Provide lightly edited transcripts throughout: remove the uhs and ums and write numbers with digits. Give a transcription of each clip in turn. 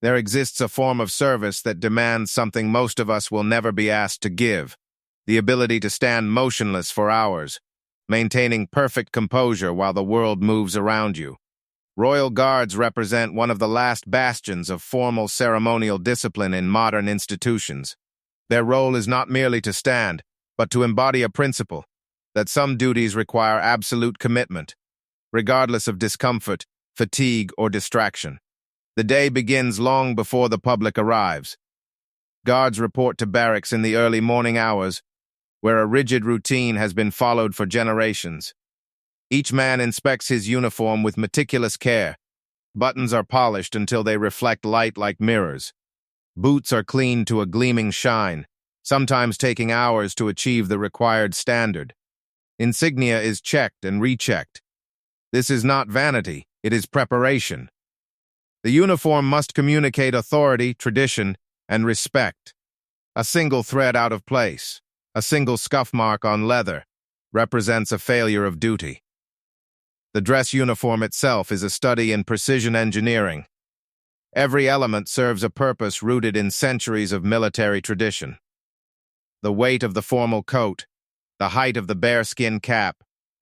There exists a form of service that demands something most of us will never be asked to give: the ability to stand motionless for hours, maintaining perfect composure while the world moves around you. Royal Guards represent one of the last bastions of formal ceremonial discipline in modern institutions. Their role is not merely to stand, but to embody a principle that some duties require absolute commitment, regardless of discomfort, fatigue, or distraction. The day begins long before the public arrives. Guards report to barracks in the early morning hours, where a rigid routine has been followed for generations. Each man inspects his uniform with meticulous care. Buttons are polished until they reflect light like mirrors. Boots are cleaned to a gleaming shine, sometimes taking hours to achieve the required standard. Insignia is checked and rechecked. This is not vanity, it is preparation. The uniform must communicate authority, tradition, and respect. A single thread out of place, a single scuff mark on leather, represents a failure of duty. The dress uniform itself is a study in precision engineering. Every element serves a purpose rooted in centuries of military tradition. The weight of the formal coat, the height of the bearskin cap,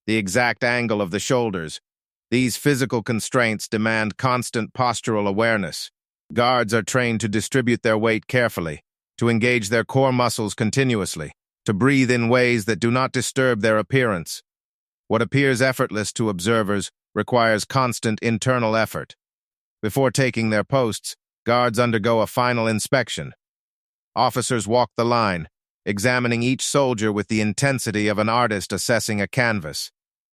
the exact angle of the shoulders, these physical constraints demand constant postural awareness. Guards are trained to distribute their weight carefully, to engage their core muscles continuously, to breathe in ways that do not disturb their appearance. What appears effortless to observers requires constant internal effort. Before taking their posts, guards undergo a final inspection. Officers walk the line, examining each soldier with the intensity of an artist assessing a canvas.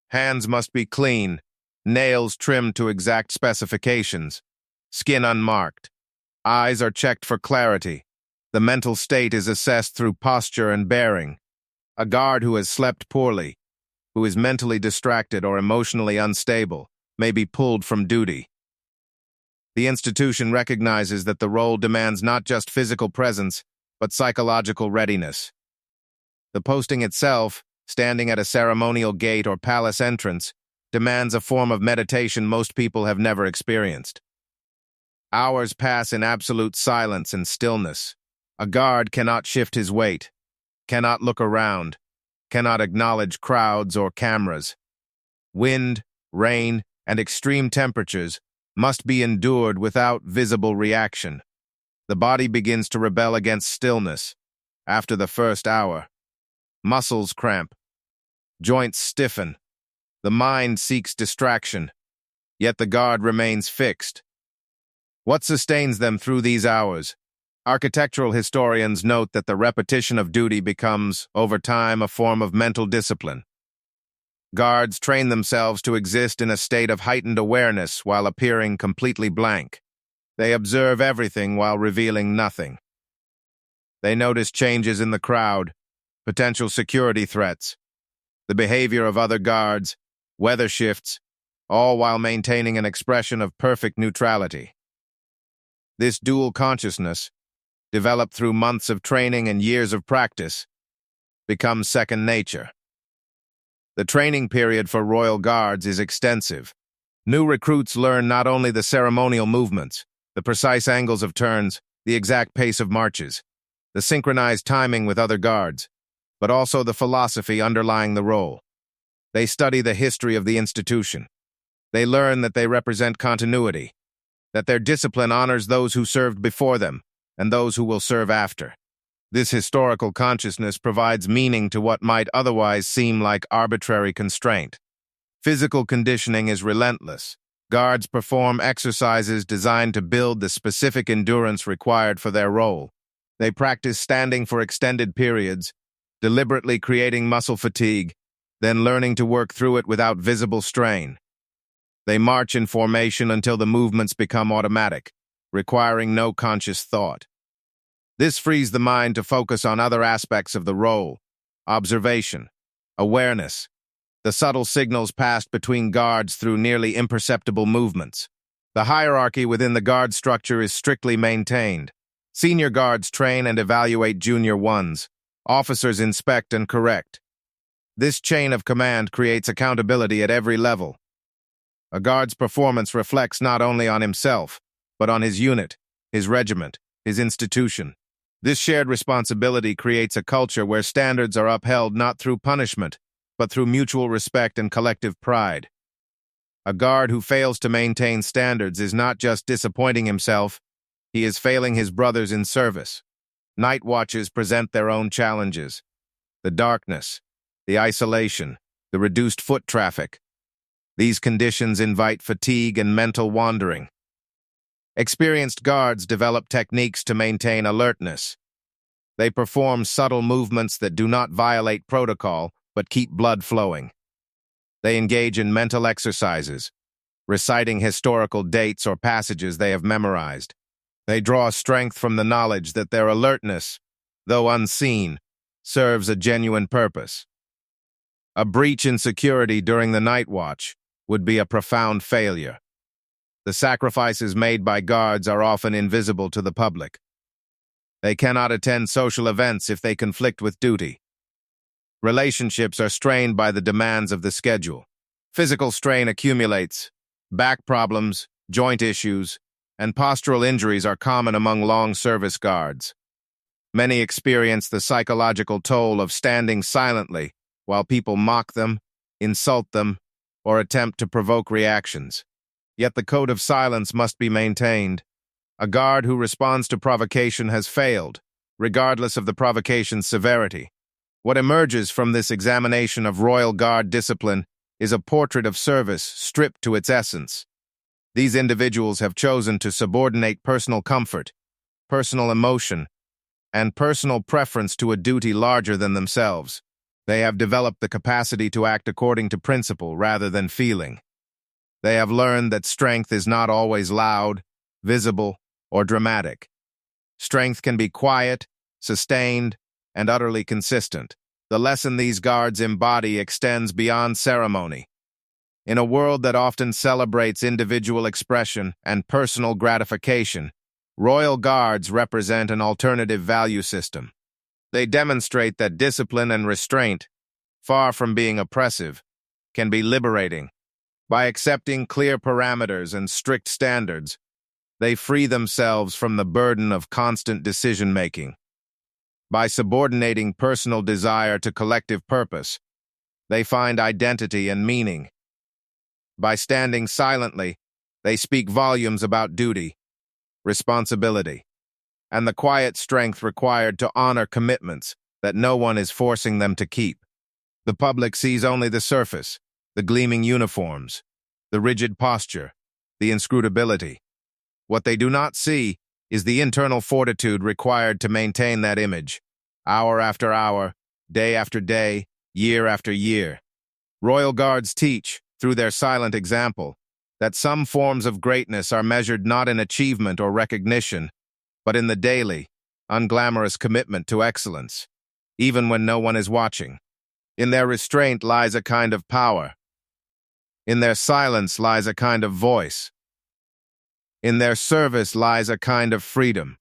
Hands must be clean, nails trimmed to exact specifications, skin unmarked. Eyes are checked for clarity. The mental state is assessed through posture and bearing. A guard who has slept poorly, who is mentally distracted or emotionally unstable, may be pulled from duty. The institution recognizes that the role demands not just physical presence, but psychological readiness. The posting itself, standing at a ceremonial gate or palace entrance, demands a form of meditation most people have never experienced. Hours pass in absolute silence and stillness. A guard cannot shift his weight, cannot look around, cannot acknowledge crowds or cameras. Wind, rain, and extreme temperatures must be endured without visible reaction. The body begins to rebel against stillness. After the first hour, muscles cramp, joints stiffen, the mind seeks distraction, yet the guard remains fixed. What sustains them through these hours? Architectural historians note that the repetition of duty becomes, over time, a form of mental discipline. Guards train themselves to exist in a state of heightened awareness while appearing completely blank. They observe everything while revealing nothing. They notice changes in the crowd, potential security threats, the behavior of other guards, weather shifts, all while maintaining an expression of perfect neutrality. This dual consciousness, developed through months of training and years of practice, becomes second nature. The training period for Royal Guards is extensive. New recruits learn not only the ceremonial movements, the precise angles of turns, the exact pace of marches, the synchronized timing with other guards, but also the philosophy underlying the role. They study the history of the institution. They learn that they represent continuity, that their discipline honors those who served before them and those who will serve after. This historical consciousness provides meaning to what might otherwise seem like arbitrary constraint. Physical conditioning is relentless. Guards perform exercises designed to build the specific endurance required for their role. They practice standing for extended periods, deliberately creating muscle fatigue, then learning to work through it without visible strain. They march in formation until the movements become automatic, requiring no conscious thought. This frees the mind to focus on other aspects of the role: observation, awareness, the subtle signals passed between guards through nearly imperceptible movements. The hierarchy within the guard structure is strictly maintained. Senior guards train and evaluate junior ones. Officers inspect and correct. This chain of command creates accountability at every level. A guard's performance reflects not only on himself, but on his unit, his regiment, his institution. This shared responsibility creates a culture where standards are upheld not through punishment, but through mutual respect and collective pride. A guard who fails to maintain standards is not just disappointing himself, he is failing his brothers in service. Night watches present their own challenges. The darkness, the isolation, the reduced foot traffic. These conditions invite fatigue and mental wandering. Experienced guards develop techniques to maintain alertness. They perform subtle movements that do not violate protocol, but keep blood flowing. They engage in mental exercises, reciting historical dates or passages they have memorized. They draw strength from the knowledge that their alertness, though unseen, serves a genuine purpose. A breach in security during the night watch would be a profound failure. The sacrifices made by guards are often invisible to the public. They cannot attend social events if they conflict with duty. Relationships are strained by the demands of the schedule. Physical strain accumulates. Back problems, joint issues, and postural injuries are common among long-service guards. Many experience the psychological toll of standing silently while people mock them, insult them, or attempt to provoke reactions. Yet the code of silence must be maintained. A guard who responds to provocation has failed, regardless of the provocation's severity. What emerges from this examination of Royal Guard discipline is a portrait of service stripped to its essence. These individuals have chosen to subordinate personal comfort, personal emotion, and personal preference to a duty larger than themselves. They have developed the capacity to act according to principle rather than feeling. They have learned that strength is not always loud, visible, or dramatic. Strength can be quiet, sustained, and utterly consistent. The lesson these guards embody extends beyond ceremony. In a world that often celebrates individual expression and personal gratification, Royal Guards represent an alternative value system. They demonstrate that discipline and restraint, far from being oppressive, can be liberating. By accepting clear parameters and strict standards, they free themselves from the burden of constant decision-making. By subordinating personal desire to collective purpose, they find identity and meaning. By standing silently, they speak volumes about duty, responsibility, and the quiet strength required to honor commitments that no one is forcing them to keep. The public sees only the surface, the gleaming uniforms, the rigid posture, the inscrutability. What they do not see is the internal fortitude required to maintain that image, hour after hour, day after day, year after year. Royal Guards teach, through their silent example, that some forms of greatness are measured not in achievement or recognition, but in the daily, unglamorous commitment to excellence, even when no one is watching. In their restraint lies a kind of power. In their silence lies a kind of voice. In their service lies a kind of freedom.